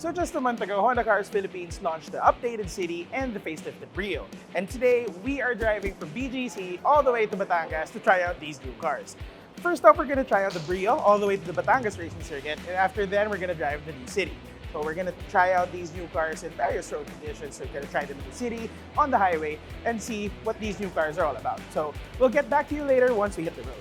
So just a month ago, Honda Cars Philippines launched the updated City and the facelifted Brio. And today, we are driving from BGC all the way to Batangas to try out these new cars. First off, we're going to try out the Brio all the way to the Batangas racing circuit, and after then, we're going to drive the new City. So we're going to try out these new cars in various road conditions. So we're going to try them in the city, on the highway, and see what these new cars are all about. So we'll get back to you later once we hit the road.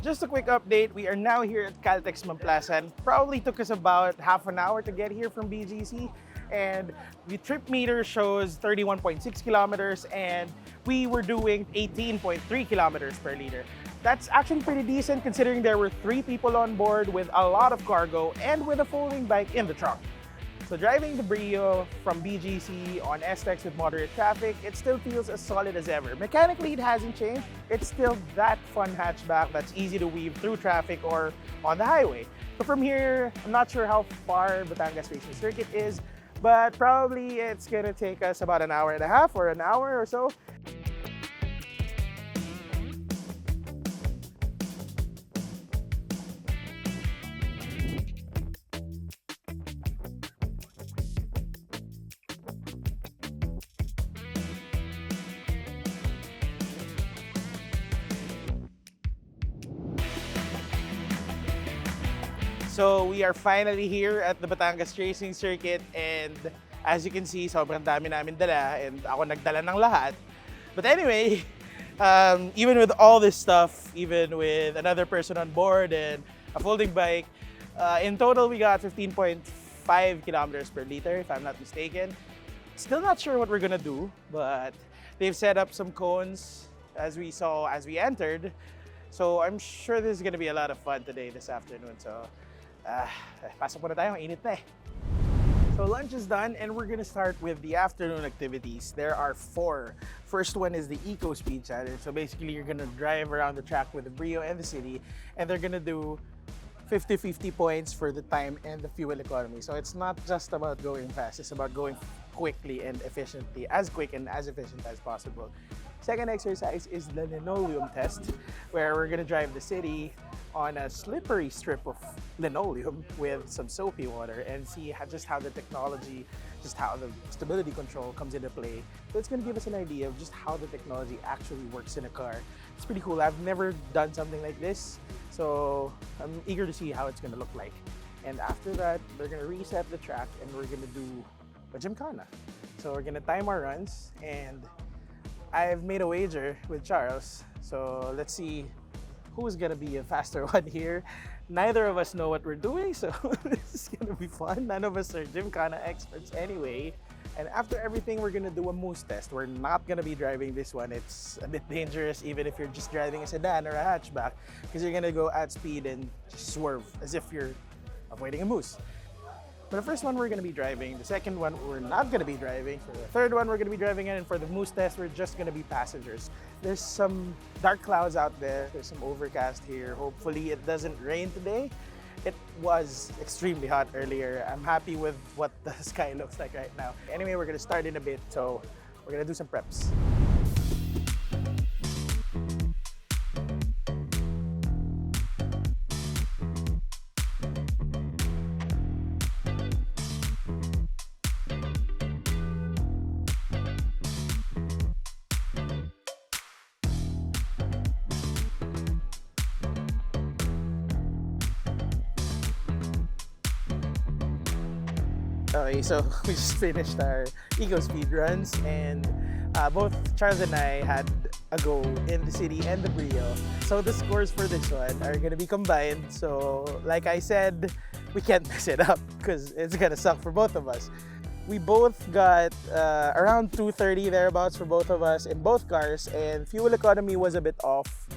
Just a quick update, we are now here at Caltex Mamplasan. Probably took us about half an hour to get here from BGC, and the trip meter shows 31.6 kilometers and we were doing 18.3 kilometers per liter. That's actually pretty decent considering there were 3 people on board with a lot of cargo and with a folding bike in the trunk. So driving the Brio from BGC on STEX with moderate traffic, it still feels as solid as ever. Mechanically, it hasn't changed. It's still that fun hatchback that's easy to weave through traffic or on the highway. So from here, I'm not sure how far Batangas Racing Circuit is, but probably it's gonna take us about an hour and a half or an hour or so. So we are finally here at the Batangas Racing Circuit, and as you can see, sobrang dami namin dala and ako nagdala ng lahat. But anyway, even with all this stuff, even with another person on board and a folding bike, in total we got 15.5 kilometers per liter, if I'm not mistaken. Still not sure what we're gonna do, but they've set up some cones as we saw as we entered. So I'm sure this is gonna be a lot of fun today, this afternoon. So pasok muna tayo, init na eh. So lunch is done and we're gonna start with the afternoon activities. There are 4. First one is the Eco Speed Challenge. So basically you're gonna drive around the track with the Brio and the City, and they're gonna do 50-50 points for the time and the fuel economy. So it's not just about going fast, it's about going quickly and efficiently, as quick and as efficient as possible. Second exercise is the linoleum test, where we're gonna drive the City on a slippery strip of linoleum with some soapy water and see just how the technology, just how the stability control comes into play. So it's gonna give us an idea of just how the technology actually works in a car. It's pretty cool. I've never done something like this, so I'm eager to see how it's gonna look like. And after that, we're gonna reset the track and we're gonna do a gymkhana. So we're gonna time our runs, and I've made a wager with Charles. So let's see who's gonna be a faster one here. Neither of us know what we're doing, so this is gonna be fun. None of us are gymkhana experts anyway. And after everything, we're gonna do a moose test. We're not gonna be driving this one. It's a bit dangerous even if you're just driving a sedan or a hatchback, because you're gonna go at speed and just swerve as if you're avoiding a moose. For the first one, we're gonna be driving. The second one, we're not gonna be driving. For the third one, we're gonna be driving, and for the moose test, we're just gonna be passengers. There's some dark clouds out there. There's some overcast here. Hopefully it doesn't rain today. It was extremely hot earlier. I'm happy with what the sky looks like right now. Anyway, we're gonna start in a bit, so we're gonna do some preps. Okay, so we just finished our Eco Speed runs, and both Charles and I had a go in the City and the Brio. So the scores for this one are gonna be combined. So like I said, we can't mess it up because it's gonna suck for both of us. We both got around 230 thereabouts for both of us in both cars, and fuel economy was a bit off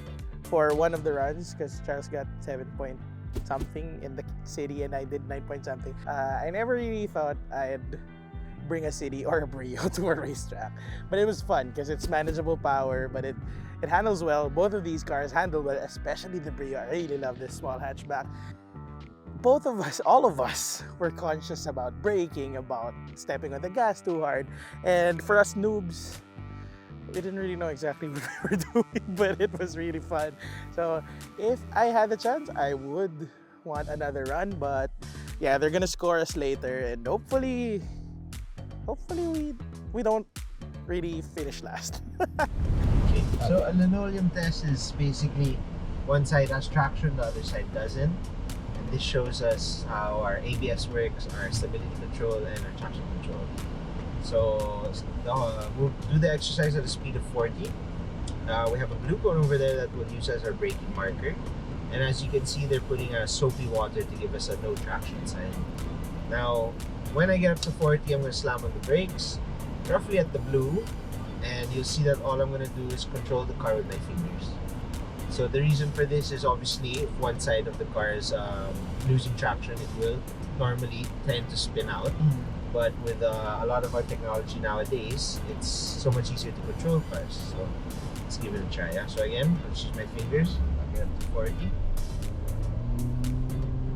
for one of the runs because Charles got 7 point something in the City and I did 9 point something. I never really thought I'd bring a City or a Brio to a racetrack, but it was fun because it's manageable power, but it handles well. Both of these cars handle well, especially the Brio. I really love this small hatchback. both of us, all of us, were conscious about braking, about stepping on the gas too hard. And for us noobs, we didn't really know exactly what we were doing, but it was really fun. So if I had the chance, I would want another run. But yeah, they're gonna score us later, and hopefully we don't really finish last. Okay, so a linoleum test is basically one side has traction, the other side doesn't. And this shows us how our ABS works, our stability control, and our traction control. So we'll do the exercise at a speed of 40. We have a blue cone over there that we'll use as our braking marker. And as you can see, they're putting a soapy water to give us a no traction sign. Now, when I get up to 40, I'm going to slam on the brakes, roughly at the blue. And you'll see that all I'm going to do is control the car with my fingers. So the reason for this is obviously if one side of the car is losing traction, it will normally tend to spin out. But with a lot of our technology nowadays, it's so much easier to control cars. So let's give it a try. Yeah? So again, I'll use my fingers. I'll get up to 40.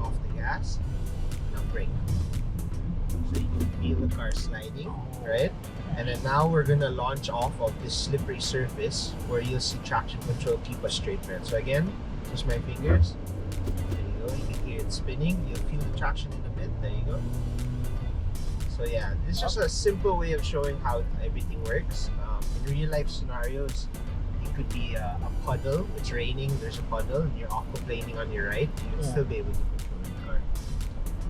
Off the gas. Now brake. So you can feel the car sliding, right? And then now we're gonna launch off of this slippery surface where you'll see traction control keep us straight red. So again, just my fingers. There you go. You can hear it spinning. You'll feel the traction in a bit. There you go. So yeah, this is just a simple way of showing how everything works. In real life scenarios, it could be a puddle. It's raining. There's a puddle, and you're aquaplaning on your right. You'll still be able to control the car.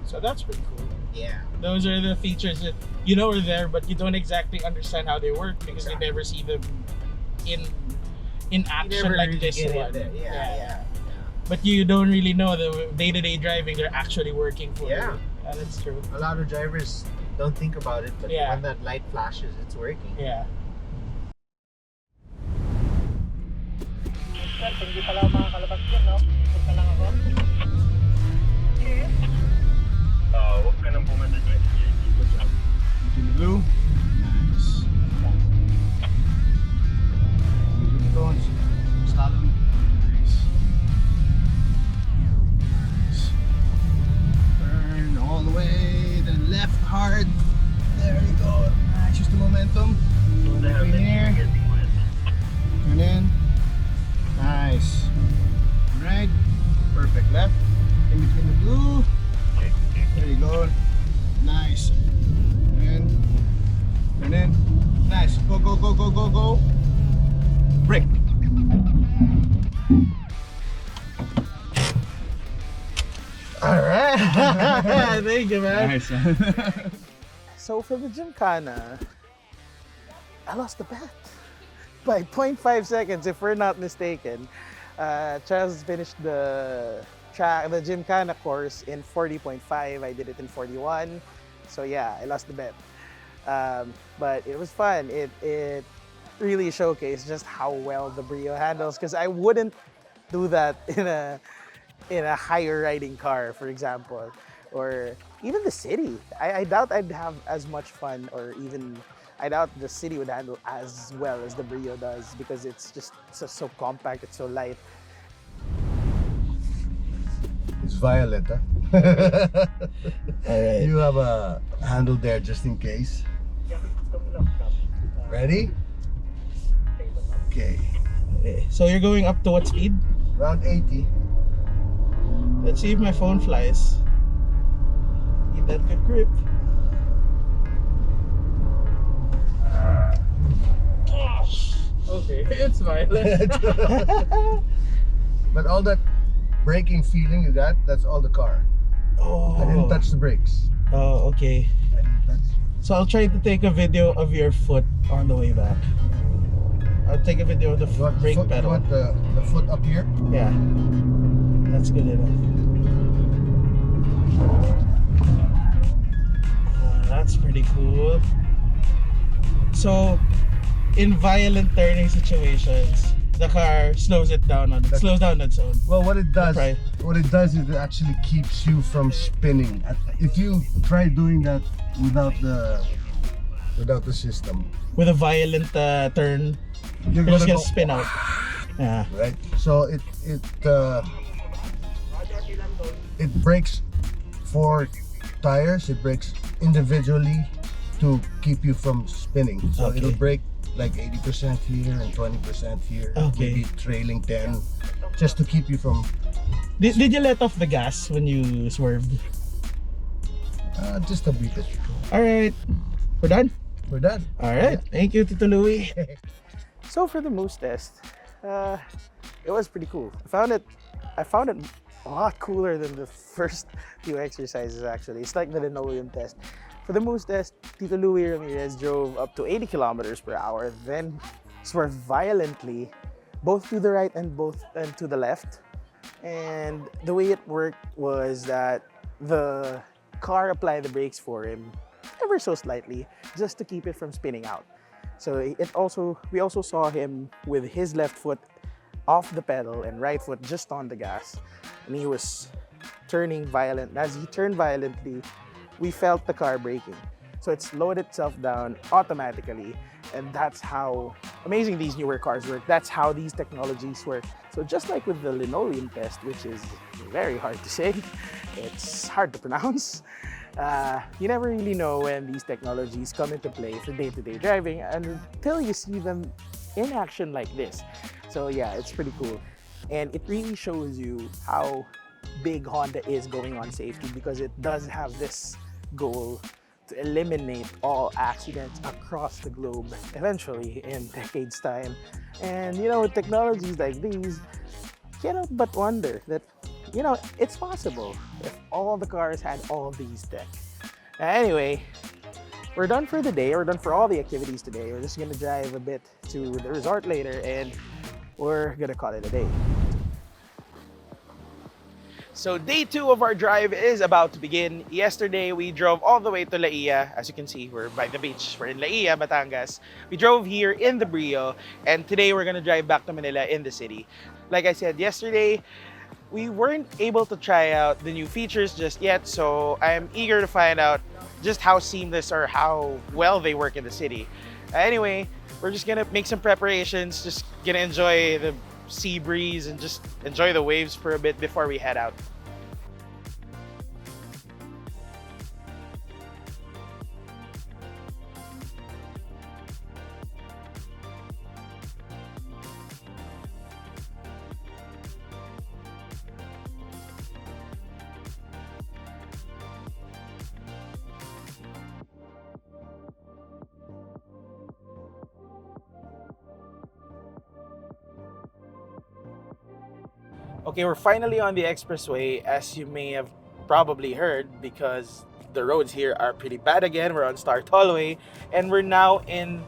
So that's pretty cool. Yeah. Those are the features that you know are there, but you don't exactly understand how they work because you never see them in action like this one. Yeah. But you don't really know the day-to-day driving they're actually working for you. Yeah, that's true. A lot of drivers don't think about it, but when that light flashes, it's working. Yeah. Hindi pala ako makakalabas dyan, no? Punta lang ako. Huwag ka nang pumunta dyan. Good job. In the blue. Nice. Good tones. Slalom. Nice. Nice. Turn all the way. Then left hard. There you go. Nice. Just the momentum. In here. Turn in. Nice. Right. Perfect. Left. In between the blue. There you go. Nice. And then nice. Go, go, go, go, go, go. Brake. Alright. Thank you, man. Nice. So for the Gymkhana, I lost the bet by 0.5 seconds, if we're not mistaken. Charles finished the Gymkhana course in 40.5. I did it in 41. So yeah, I lost the bet. But it was fun. It really showcased just how well the Brio handles, because I wouldn't do that in a higher riding car, for example, or even the City. I doubt I'd have as much fun, or even I doubt the City would handle as well as the Brio does, because it's just so compact, it's so light. It's violet, huh? Alright. You have a handle there just in case. Ready? Okay. Okay, so you're going up to what speed? Around 80. Let's see if my phone flies. Need that good grip. Okay, it's violent. But all that braking feeling, that's all the car. Oh. I didn't touch the brakes. Oh, okay. I didn't touch. So I'll try to take a video of your foot on the way back. I'll take a video of the You want brake the foot, pedal. You want the foot up here? Yeah, that's good enough. That's pretty cool. So, in violent turning situations, the car slows down on its own. Well, what it does Right. is it actually keeps you from spinning. If you try doing that without the system, With a violent turn, you're just gonna gonna spin out. Yeah. right? So it breaks 4 tires, it brakes individually to keep you from spinning. So Okay. it'll brake like 80% here and 20% here, Okay. maybe trailing 10, just to keep you from Did you let off the gas when you swerved? just a bit. Alright, we're done. We're done. Alright, thank you, Tito Louie. So for the moose test, it was pretty cool. I found it a lot cooler than the first few exercises actually. It's like the linoleum test. For the moose test, Tito Louie Ramirez drove up to 80 kilometers per hour, then swerved violently, both to the right and to the left. And the way it worked was that the car applied the brakes for him ever so slightly, just to keep it from spinning out. So we also saw him with his left foot off the pedal and right foot just on the gas, and he was turning violent. As he turned violently, we felt the car braking. So it slowed itself down automatically, and that's how amazing these newer cars work. That's how these technologies work. So just like with the linoleum test, which is very hard to say, it's hard to pronounce, you never really know when these technologies come into play for day-to-day driving until you see them in action like this. So yeah, it's pretty cool. And it really shows you how big Honda is going on safety, because it does have this goal to eliminate all accidents across the globe eventually in decades time. And you know, with technologies like these, you cannot but wonder that, you know, it's possible if all the cars had all these tech. Anyway, we're done for the day. We're done for all the activities today. We're just gonna drive a bit to the resort later, and we're gonna call it a day. So day 2 of our drive is about to begin. Yesterday, we drove all the way to Laia. As you can see, we're by the beach. We're in Laia, Batangas. We drove here in the Brio, and today we're gonna drive back to Manila in the city. Like I said yesterday, we weren't able to try out the new features just yet, so I'm eager to find out just how seamless or how well they work in the city. Anyway, we're just gonna make some preparations, just gonna enjoy the sea breeze and just enjoy the waves for a bit before we head out. Okay, we're finally on the expressway, as you may have probably heard, because the roads here are pretty bad again. We're on Star Tollway, and we're now in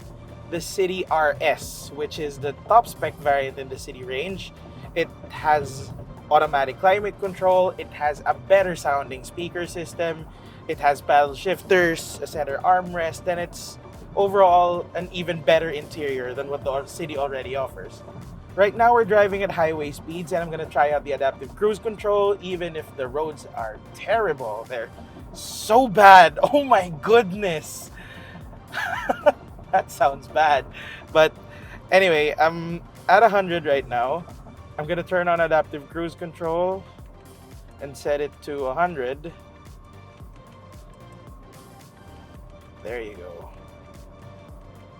the City RS, which is the top spec variant in the City range. It has automatic climate control, it has a better sounding speaker system, it has paddle shifters, a center armrest, and it's overall an even better interior than what the City already offers. Right now we're driving at highway speeds, and I'm gonna try out the adaptive cruise control even if the roads are terrible. They're so bad. Oh my goodness. That sounds bad. But anyway, I'm at 100 right now. I'm gonna turn on adaptive cruise control and set it to 100. There you go.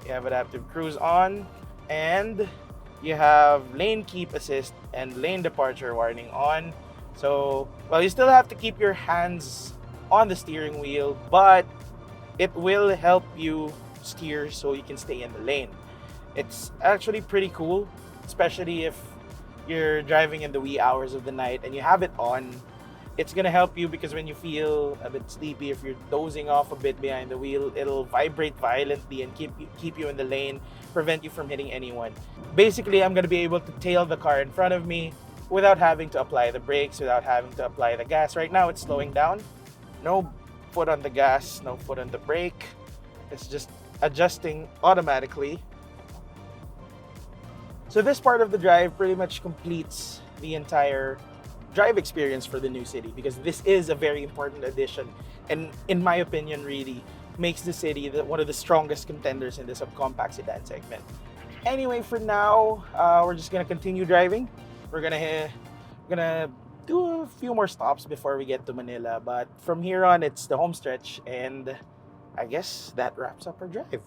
You have adaptive cruise on, and you have lane keep assist and lane departure warning on. So, well, you still have to keep your hands on the steering wheel, but it will help you steer so you can stay in the lane. It's actually pretty cool, especially if you're driving in the wee hours of the night and you have it on. It's gonna help you because when you feel a bit sleepy, if you're dozing off a bit behind the wheel, it'll vibrate violently and keep you in the lane, prevent you from hitting anyone. Basically, I'm gonna be able to tail the car in front of me without having to apply the brakes, without having to apply the gas. Right now, it's slowing down. No foot on the gas, no foot on the brake. It's just adjusting automatically. So this part of the drive pretty much completes the entire drive experience for the new City, because this is a very important addition, and in my opinion really makes the City one of the strongest contenders in the subcompact sedan segment. Anyway, for now, we're just gonna continue driving. We're gonna do a few more stops before we get to Manila. But from here on, it's the home stretch, and I guess that wraps up our drive.